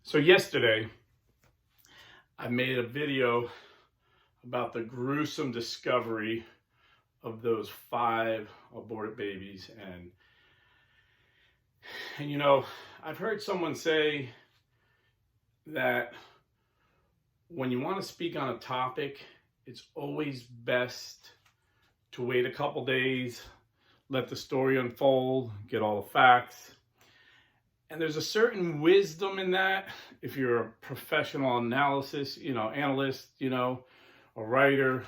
So yesterday, I made a video about the gruesome discovery of those 5 aborted babies. And I've heard someone say that when you want to speak on a topic, it's always best to wait a couple days, let the story unfold, get all the facts. And there's a certain wisdom in that if you're a professional analyst, a writer.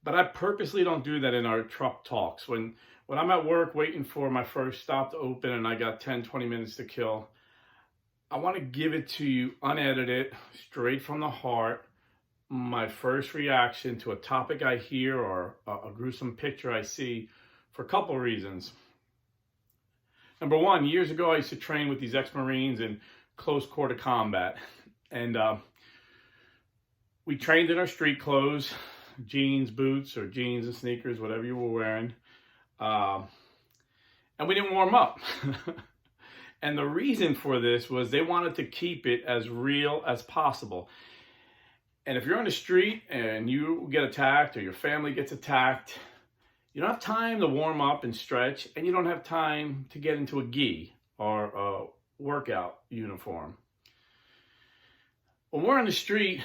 But I purposely don't do that in our truck talks. When I'm at work waiting for my first stop to open and I got 10, 20 minutes to kill, I want to give it to you unedited, straight from the heart, my first reaction to a topic I hear or a gruesome picture I see for a couple of reasons. Number one, years ago, I used to train with these ex-Marines in close quarter combat. And we trained in our street clothes, jeans, boots, or jeans and sneakers, whatever you were wearing. And we didn't warm up. And the reason for this was they wanted to keep it as real as possible. And if you're on the street and you get attacked or your family gets attacked, you don't have time to warm up and stretch, and you don't have time to get into a gi or a workout uniform. When we're on the street,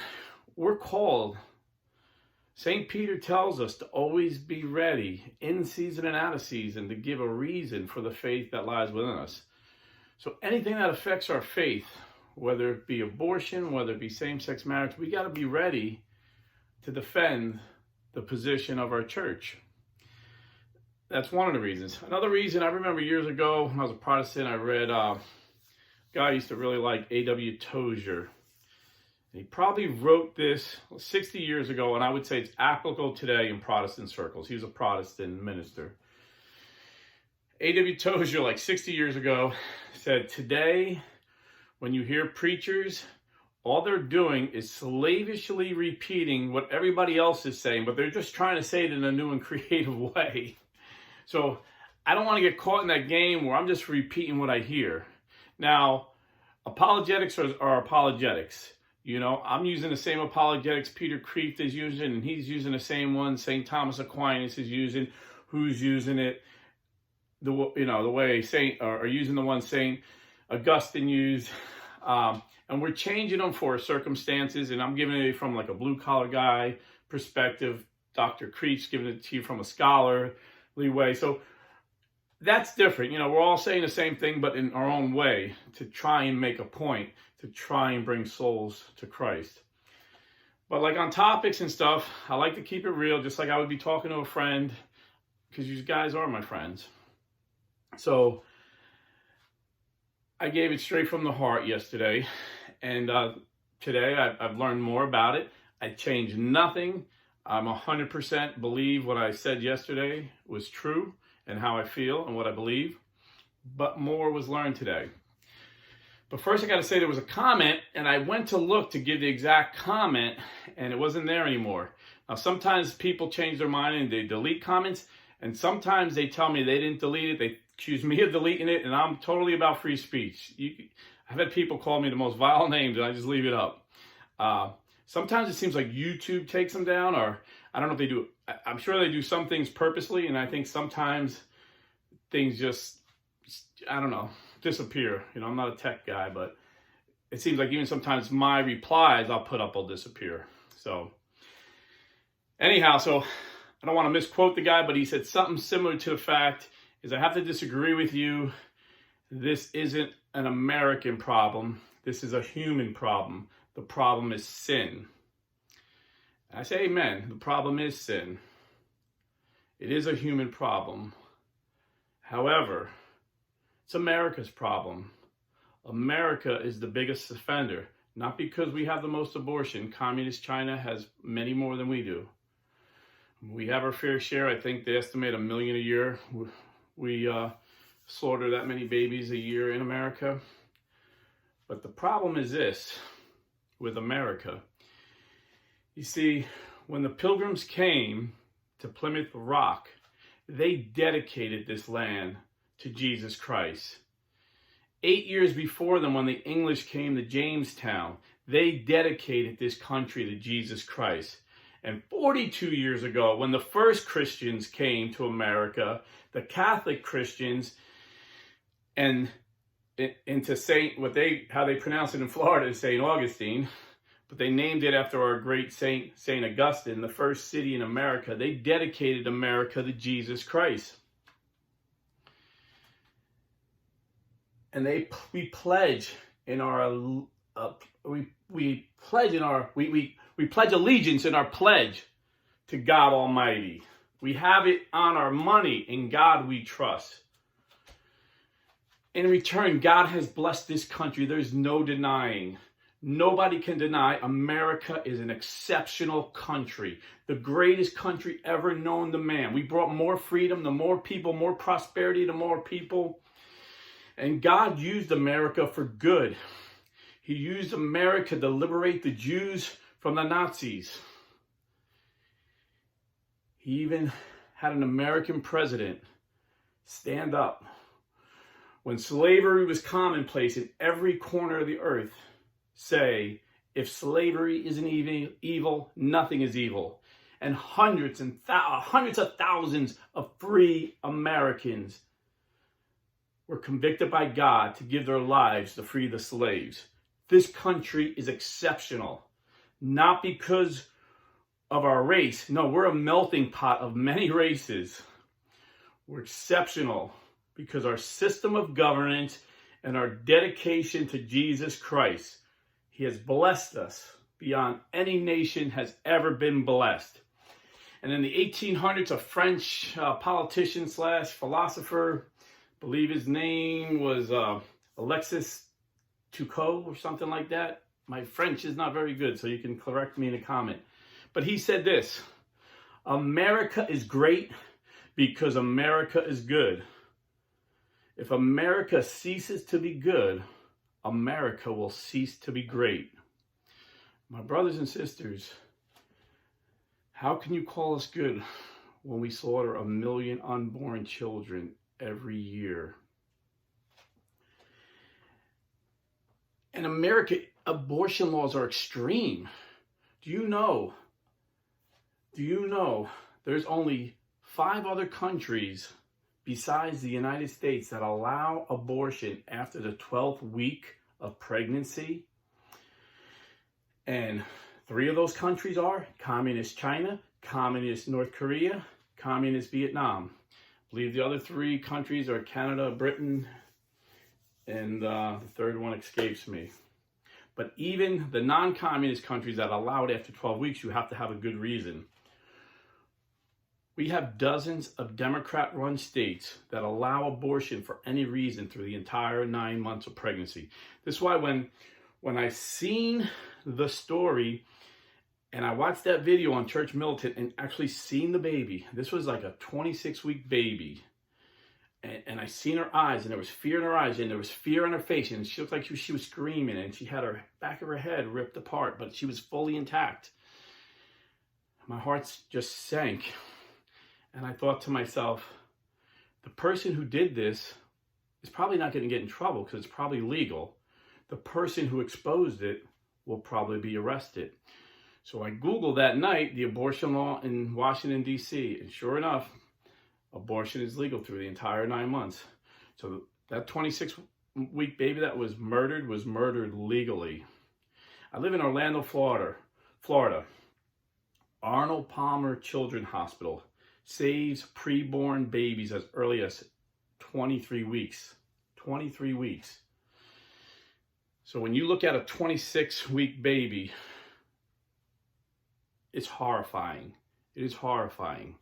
we're called. St. Peter tells us to always be ready, in season and out of season, to give a reason for the faith that lies within us. So anything that affects our faith, whether it be abortion, whether it be same-sex marriage, we got to be ready to defend the position of our church. That's one of the reasons. Another reason, I remember years ago when I was a Protestant, I read a guy I used to really like, A.W. Tozier. He probably wrote this 60 years ago, and I would say it's applicable today in Protestant circles. He was a Protestant minister. A.W. Tozier, like 60 years ago, said, "Today, when you hear preachers, all they're doing is slavishly repeating what everybody else is saying, but they're just trying to say it in a new and creative way." So I don't want to get caught in that game where I'm just repeating what I hear. Now, apologetics are apologetics. I'm using the same apologetics Peter Kreeft is using, and he's using the same one St. Thomas Aquinas is using. Who's using it? The way are using the one St. Augustine used. And we're changing them for circumstances, and I'm giving it from like a blue-collar guy perspective. Dr. Kreeft's giving it to you from a scholarly way. So that's different. We're all saying the same thing, but in our own way, to try and make a point, to try and bring souls to Christ. But like on topics and stuff, I like to keep it real, just like I would be talking to a friend, because you guys are my friends. So I gave it straight from the heart yesterday, and today I've learned more about it. I changed nothing. I'm 100% believe what I said yesterday was true and how I feel and what I believe, but more was learned today. But first I got to say there was a comment, and I went to look to give the exact comment, and it wasn't there anymore. Now sometimes people change their mind and they delete comments, and sometimes they tell me they didn't delete it. They accuse me of deleting it, and I'm totally about free speech. I've had people call me the most vile names, and I just leave it up. Sometimes it seems like YouTube takes them down, or I don't know if they do. I'm sure they do some things purposely, and I think sometimes things just, I don't know, disappear. I'm not a tech guy, but it seems like even sometimes my replies I'll put up will disappear. So anyhow, so I don't want to misquote the guy, but he said something similar to the fact is I have to disagree with you. This isn't an American problem. This is a human problem. The problem is sin. I say amen. The problem is sin. It is a human problem. However, it's America's problem. America is the biggest offender, not because we have the most abortion. Communist China has many more than we do. We have our fair share. I think they estimate 1 million a year. We slaughter that many babies a year in America. But the problem is this with America. You see, when the Pilgrims came to Plymouth Rock, they dedicated this land to Jesus Christ. 8 years before them, when the English came to Jamestown, they dedicated this country to Jesus Christ. And 42 years ago, when the first Christians came to America, the Catholic Christians, and into how they pronounce it in Florida, St. Augustine, but they named it after our great St. Augustine, the first city in America. They dedicated America to Jesus Christ. And we pledge in our we pledge allegiance in our pledge to God Almighty. We have it on our money. In God we trust. In return, God has blessed this country. There's no denying. Nobody can deny America is an exceptional country. The greatest country ever known to man. We brought more freedom to more people, more prosperity to more people. And God used America for good. He used America to liberate the Jews from the Nazis. He even had an American president stand up when slavery was commonplace in every corner of the earth, say, if slavery isn't evil, nothing is evil. And hundreds of thousands of free Americans were convicted by God to give their lives to free the slaves. This country is exceptional, not because of our race. No, we're a melting pot of many races. We're exceptional because our system of governance and our dedication to Jesus Christ. He has blessed us beyond any nation has ever been blessed. And in the 1800s, a French politician / philosopher, I believe his name was Alexis Toucault or something like that. My French is not very good, so you can correct me in a comment. But he said this: America is great because America is good. If America ceases to be good, America will cease to be great. My brothers and sisters, how can you call us good when we slaughter 1 million unborn children every year? In America, abortion laws are extreme. Do you know there's only 5 other countries besides the United States that allow abortion after the 12th week of pregnancy? And 3 of those countries are Communist China, Communist North Korea, Communist Vietnam. I believe the other 3 countries are Canada, Britain, and the third one escapes me. But even the non-communist countries that allow it after 12 weeks, you have to have a good reason. We have dozens of Democrat-run states that allow abortion for any reason through the entire 9 months of pregnancy. This is why when I seen the story and I watched that video on Church Militant and actually seen the baby, this was like a 26-week baby, and I seen her eyes, and there was fear in her eyes, and there was fear on her face, and she looked like she was screaming, and she had her back of her head ripped apart, but she was fully intact. My heart just sank. And I thought to myself, the person who did this is probably not going to get in trouble because it's probably legal. The person who exposed it will probably be arrested. So I Googled that night the abortion law in Washington, D.C. And sure enough, abortion is legal through the entire 9 months. So that 26-week baby that was murdered legally. I live in Orlando, Florida. Arnold Palmer Children's Hospital saves preborn babies as early as 23 weeks. 23 weeks. So when you look at a 26-week baby, it's horrifying. It is horrifying.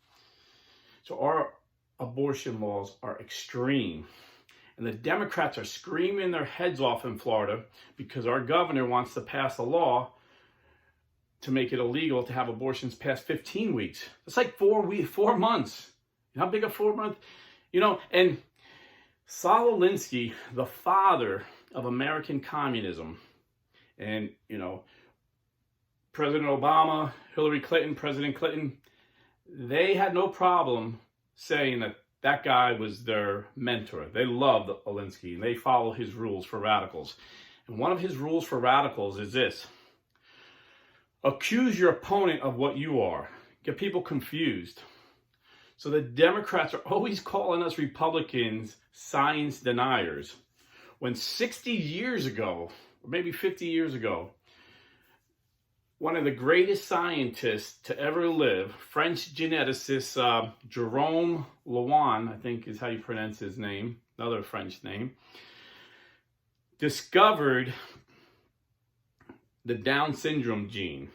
So our abortion laws are extreme. And the Democrats are screaming their heads off in Florida because our governor wants to pass a law to make it illegal to have abortions past 15 weeks. It's like 4 months. You know how big a 4 month? And Saul Alinsky, the father of American communism, and, President Obama, Hillary Clinton, President Clinton, they had no problem saying that that guy was their mentor. They loved Alinsky, and they follow his rules for radicals. And one of his rules for radicals is this: accuse your opponent of what you are. Get people confused. So the Democrats are always calling us Republicans science deniers, when 60 years ago, or maybe 50 years ago, one of the greatest scientists to ever live, French geneticist Jerome Lejeune, I think is how you pronounce his name, another French name, discovered the Down syndrome gene.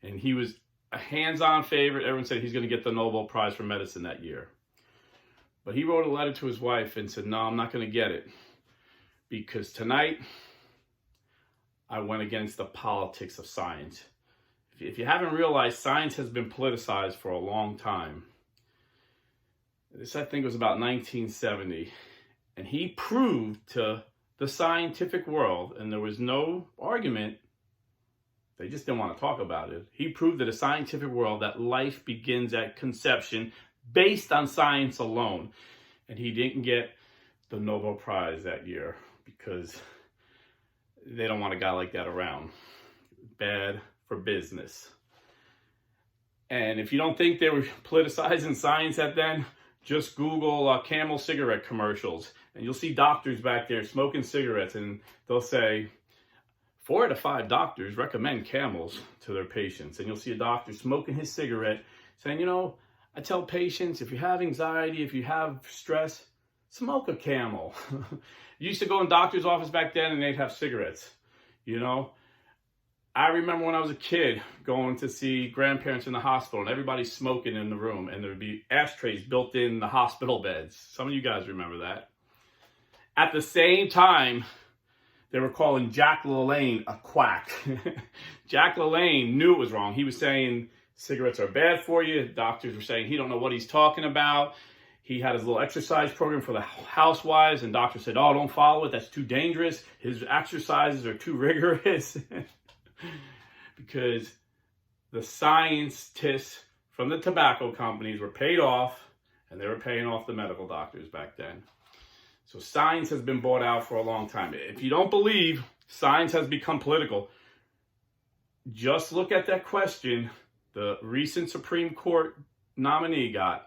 And he was a hands-on favorite. Everyone said he's going to get the Nobel Prize for medicine that year. But he wrote a letter to his wife and said, no, I'm not going to get it, because tonight I went against the politics of science. If you haven't realized, science has been politicized for a long time. This, I think, was about 1970. And he proved to the scientific world, and there was no argument, they just didn't want to talk about it. He proved to the scientific world that life begins at conception based on science alone. And he didn't get the Nobel Prize that year because they don't want a guy like that around. Bad for business. And if you don't think they were politicizing science at then, just Google Camel cigarette commercials, and you'll see doctors back there smoking cigarettes, and they'll say 4 out of 5 doctors recommend Camels to their patients. And you'll see a doctor smoking his cigarette saying, you know, I tell patients, if you have anxiety, if you have stress, smoke a Camel. You used to go in doctor's office back then and they'd have cigarettes, you know. I remember when I was a kid going to see grandparents in the hospital and everybody's smoking in the room, and there'd be ashtrays built in the hospital beds. Some of you guys remember that. At the same time, they were calling Jack LaLanne a quack. Jack LaLanne knew it was wrong. He was saying cigarettes are bad for you. Doctors were saying he don't know what he's talking about. He had his little exercise program for the housewives, and doctors said, oh, don't follow it. That's too dangerous. His exercises are too rigorous. Because the scientists from the tobacco companies were paid off, and they were paying off the medical doctors back then. So science has been bought out for a long time. If you don't believe science has become political, just look at that question the recent Supreme Court nominee got.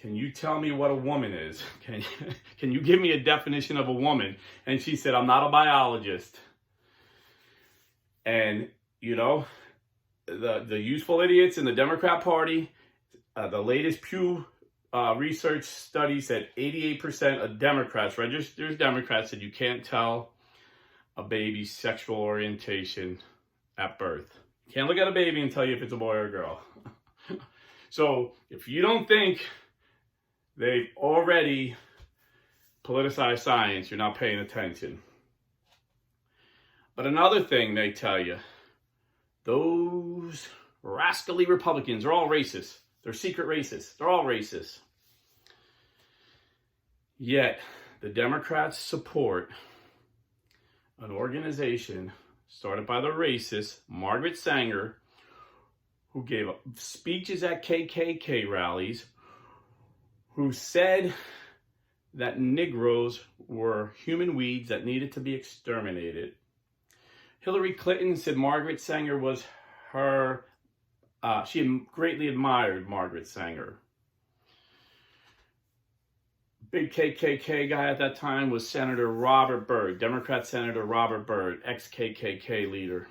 Can you tell me what a woman is? Can you give me a definition of a woman? And she said, I'm not a biologist. And, you know, the useful idiots in the Democrat Party, the latest Pew research study said 88% of Democrats, registered Democrats, said you can't tell a baby's sexual orientation at birth. You can't look at a baby and tell you if it's a boy or a girl. So if you don't think they've already politicized science, you're not paying attention. But another thing they tell you, those rascally Republicans are all racist. They're secret racists. They're all racist. Yet, the Democrats support an organization started by the racist Margaret Sanger, who gave speeches at KKK rallies, who said that Negroes were human weeds that needed to be exterminated. Hillary Clinton said Margaret Sanger was her, she greatly admired Margaret Sanger. Big KKK guy at that time was Senator Robert Byrd, Democrat Senator Robert Byrd, ex-KKK leader.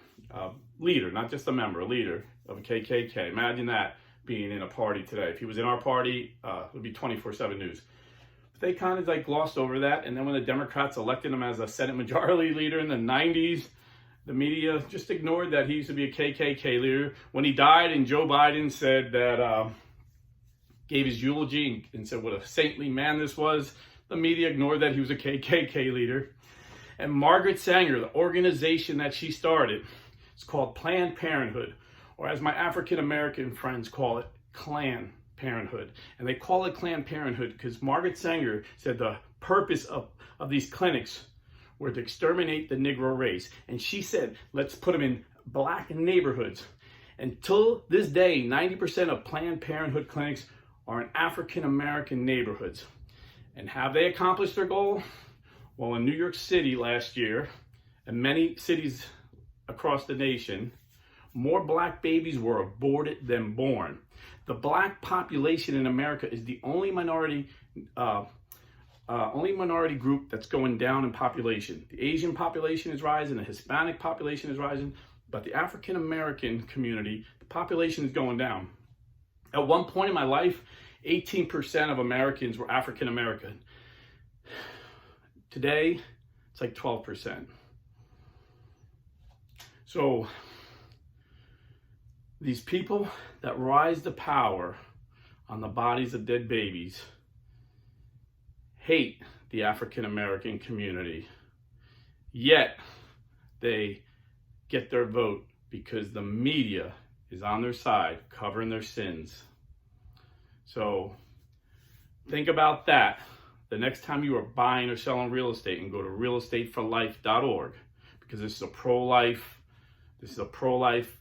Leader, not just a member, a leader of a KKK. Imagine that being in a party today. If he was in our party, it would be 24/7 news. But they kind of like glossed over that. And then when the Democrats elected him as a Senate Majority Leader in the 90s, the media just ignored that he used to be a KKK leader. When he died and Joe Biden said that, gave his eulogy and said what a saintly man this was, the media ignored that he was a KKK leader. And Margaret Sanger, the organization that she started, it's called Planned Parenthood, or as my African American friends call it, Klan Parenthood. And they call it Planned Parenthood because Margaret Sanger said the purpose of these clinics were to exterminate the Negro race. And she said, let's put them in black neighborhoods. Until this day, 90% of Planned Parenthood clinics are in African American neighborhoods. And have they accomplished their goal? Well, in New York City last year, and many cities across the nation, more black babies were aborted than born. The black population in America is the only minority group that's going down in population. The Asian population is rising, the Hispanic population is rising, but the African American community, the population is going down. At one point in my life, 18% of Americans were African American. Today, it's like 12%. So these people that rise to power on the bodies of dead babies hate the African American community, yet they get their vote because the media is on their side, covering their sins. So think about that the next time you are buying or selling real estate, and go to realestateforlife.org, because this is a pro-life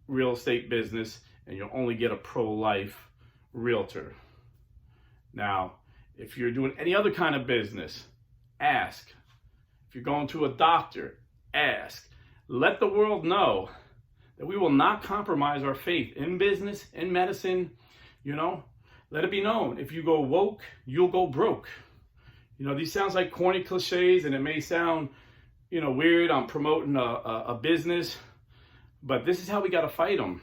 real estate business, and you'll only get a pro-life realtor. Now, if you're doing any other kind of business, ask. If you're going to a doctor, ask. Let the world know that we will not compromise our faith in business, in medicine. Let it be known, if you go woke, you'll go broke. These sounds like corny cliches, and it may sound, weird. I'm promoting a business, but this is how we got to fight them.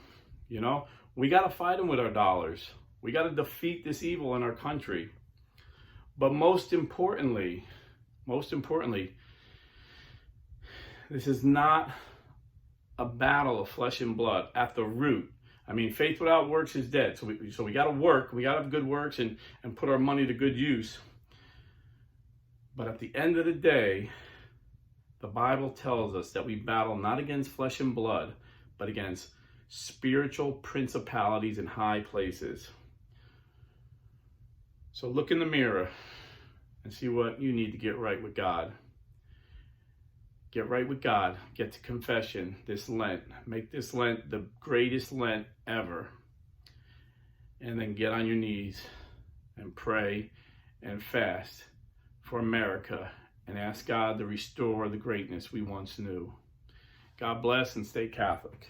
We got to fight them with our dollars. We got to defeat this evil in our country. But most importantly, this is not a battle of flesh and blood at the root. Faith without works is dead. So we got to work. We got to have good works and put our money to good use. But at the end of the day, the Bible tells us that we battle not against flesh and blood, but against spiritual principalities in high places. So look in the mirror and see what you need to get right with God. Get right with God. Get to confession this Lent. Make this Lent the greatest Lent ever. And then get on your knees and pray and fast for America and ask God to restore the greatness we once knew. God bless and stay Catholic.